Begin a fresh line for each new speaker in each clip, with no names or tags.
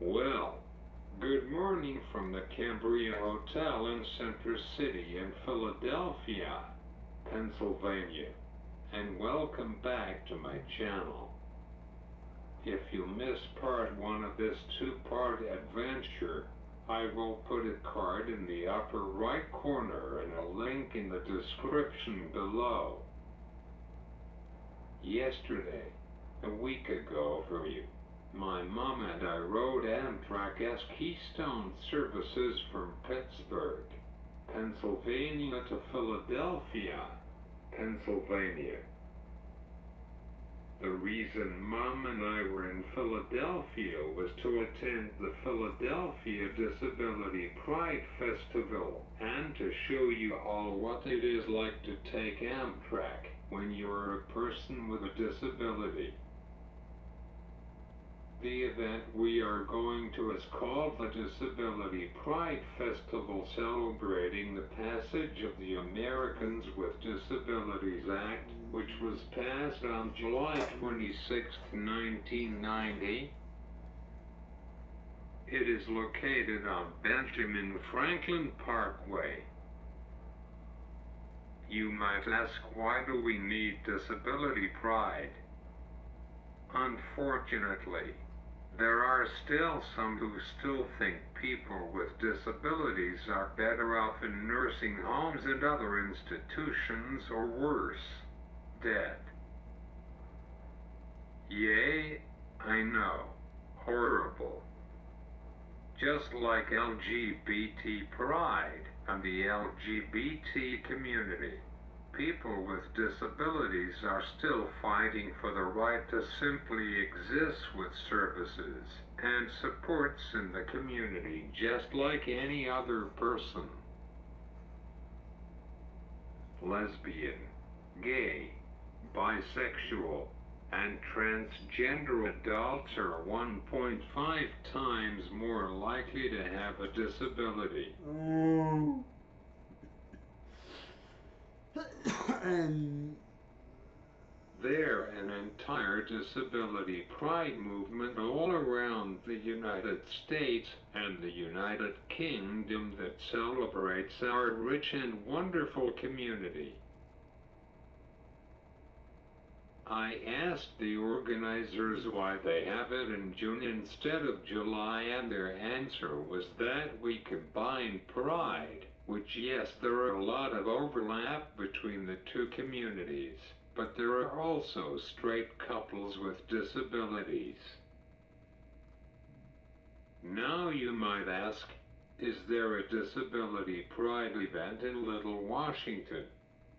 Well, good morning from the Cambria Hotel in Center City in Philadelphia, Pennsylvania, and welcome back to my channel. If you missed part 1 of this two-part adventure, I will put a card in the upper right corner and a link in the description below. Yesterday, a week ago for you, my mom and I rode Amtrak's Keystone services from Pittsburgh, Pennsylvania to Philadelphia, Pennsylvania. The reason Mom and I were in Philadelphia was to attend the Philadelphia Disability Pride Festival and to show you all what it is like to take Amtrak when you're a person with a disability. The event we are going to is called the Disability Pride Festival, celebrating the passage of the Americans with Disabilities Act, which was passed on July 26, 1990. It is located on Benjamin Franklin Parkway. You might ask, why do we need disability pride? Unfortunately, there are still some who still think people with disabilities are better off in nursing homes and other institutions, or worse, dead. Yea, I know, horrible. Just like LGBT pride and the LGBT community, people with disabilities are still fighting for the right to simply exist with services and supports in the community just like any other person. Lesbian, gay, bisexual, and transgender adults are 1.5 times more likely to have a disability. There an entire disability pride movement all around the United States and the United Kingdom that celebrates our rich and wonderful community. I asked the organizers why they have it in June instead of July, and their answer was that we combine pride, which, yes, there are a lot of overlap between the two communities, but there are also straight couples with disabilities. Now you might ask, is there a disability pride event in Little Washington,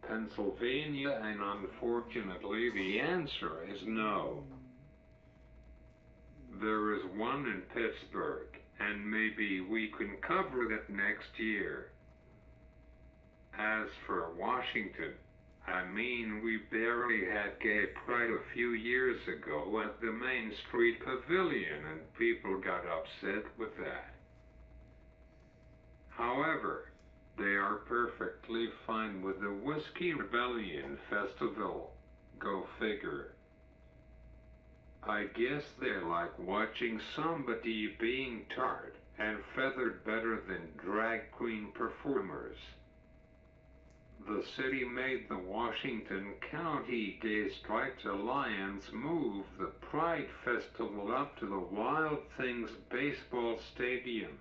Pennsylvania? And unfortunately the answer is no. There is one in Pittsburgh, and maybe we can cover that next year. As for Washington, I mean, we barely had gay pride a few years ago at the Main Street Pavilion, and people got upset with that. However, they are perfectly fine with the Whiskey Rebellion Festival. Go figure. I guess they like watching somebody being tarred and feathered better than drag queen performers. The city made the Washington County Gay Striped Alliance move the Pride Festival up to the Wild Things baseball stadium.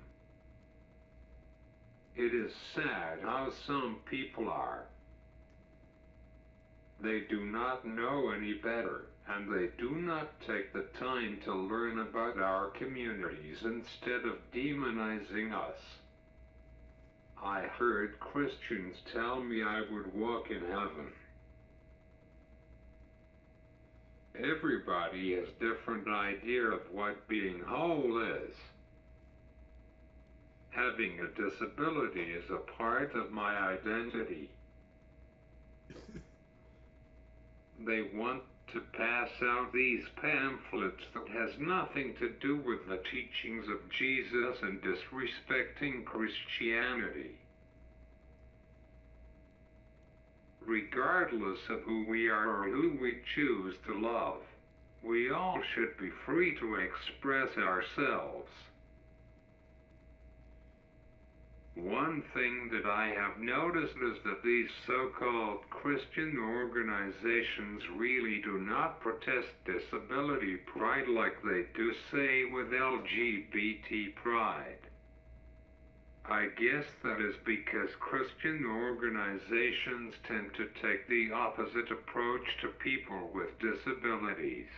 It is sad how some people are. They do not know any better, and they do not take the time to learn about our communities instead of demonizing us. I heard Christians tell me I would walk in heaven. Everybody has different idea of what being whole is. Having a disability is a part of my identity. They want to pass out these pamphlets that has nothing to do with the teachings of Jesus and disrespecting Christianity. Regardless of who we are or who we choose to love, we all should be free to express ourselves. One thing that I have noticed is that these so-called Christian organizations really do not protest disability pride like they do, say, with LGBT pride. I guess that is because Christian organizations tend to take the opposite approach to people with disabilities.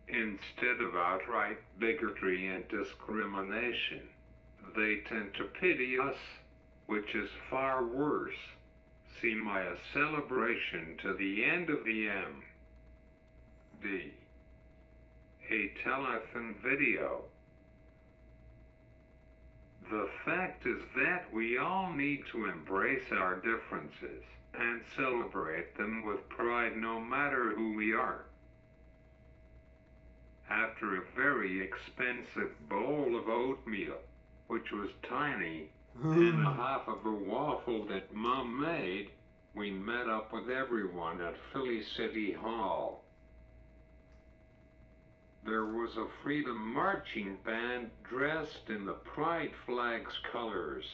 Instead of outright bigotry and discrimination, they tend to pity us, which is far worse. See my celebration to the end of the MD. A telethon video. The fact is that we all need to embrace our differences and celebrate them with pride no matter who we are. After a very expensive bowl of oatmeal, which was tiny, and a half of a waffle that Mom made, we met up with everyone at Philly City Hall. There was a Freedom Marching Band dressed in the Pride flag's colors.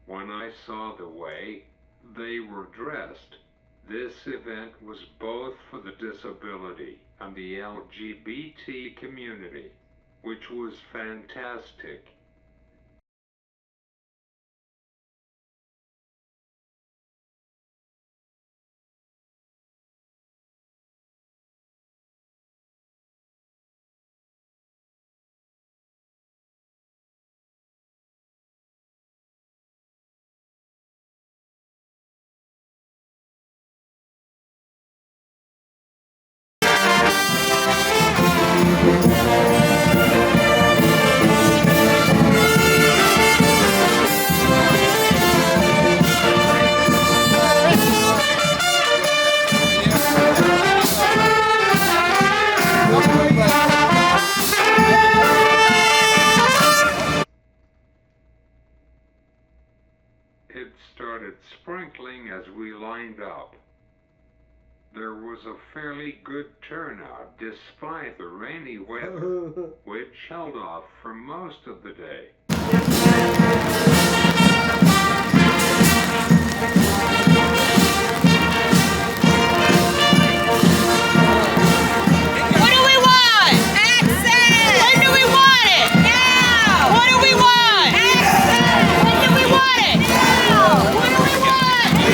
When I saw the way they were dressed, this event was both for the disability and the LGBT community, which was fantastic. It started sprinkling as we lined up. There was a fairly good turnout despite the rainy weather, which held off for most of the day.
What do we want? Access! When do we want it? Now! What do we want? Access! When do we want it? Now! What do we want? Now!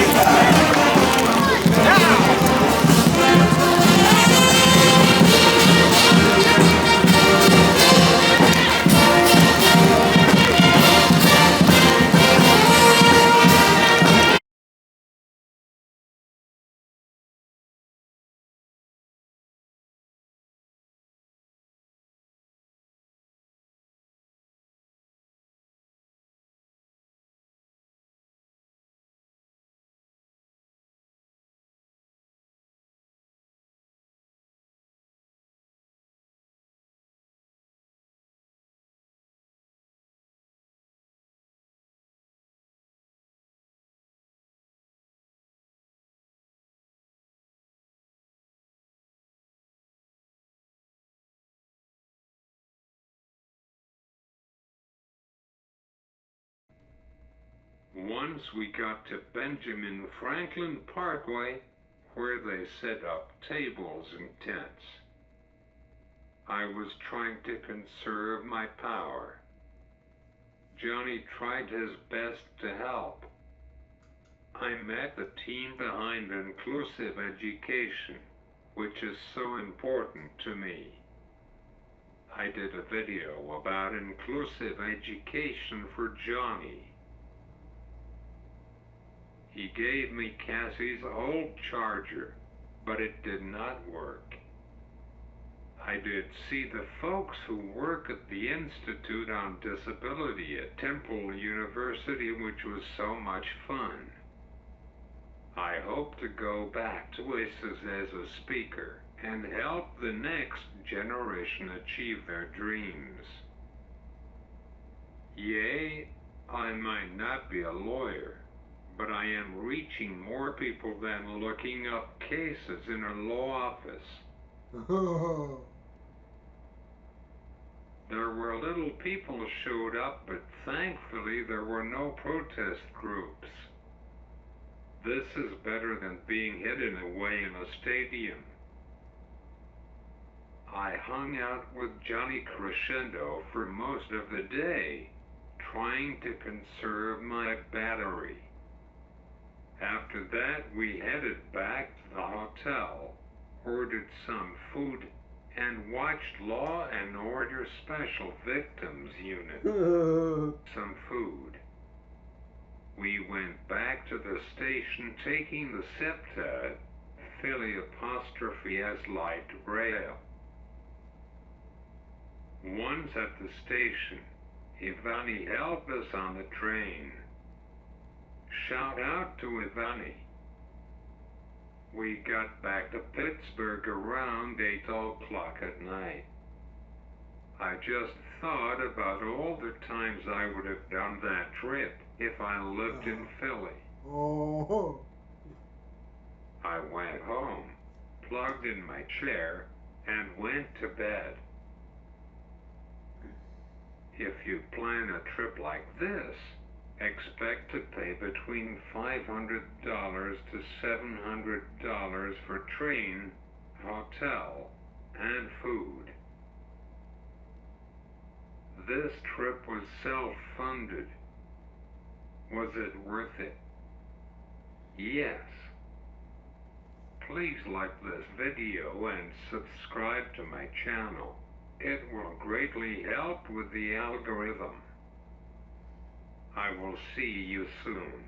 Once we got to Benjamin Franklin Parkway, where they set up tables and tents, I was trying to conserve my power. Johnny tried his best to help. I met the team behind inclusive education, which is so important to me. I did a video about inclusive education for Johnny. He gave me Cassie's old charger, but it did not work. I did see the folks who work at the Institute on Disability at Temple University, which was so much fun. I hope to go back to ACES as a speaker and help the next generation achieve their dreams. Yea, I might not be a lawyer, but I am reaching more people than looking up cases in a law office. There were little people showed up, but thankfully there were no protest groups. This is better than being hidden away in a stadium. I hung out with Johnny Crescendo for most of the day, trying to conserve my battery. After that, we headed back to the hotel, ordered some food, and watched Law and Order Special Victims Unit. Some food. We went back to the station taking the SEPTA, Philly apostrophe S light rail. Once at the station, Ivani helped us on the train. Shout out to Ivani. We got back to Pittsburgh around 8 o'clock at night. I just thought about all the times I would have done that trip if I lived in Philly.
Oh.
I went home, plugged in my chair, and went to bed. If you plan a trip like this, expect to pay between $500 to $700 for train, hotel, and food. This trip was self-funded. Was it worth it? Yes. Please like this video and subscribe to my channel. It will greatly help with the algorithm. I will see you soon.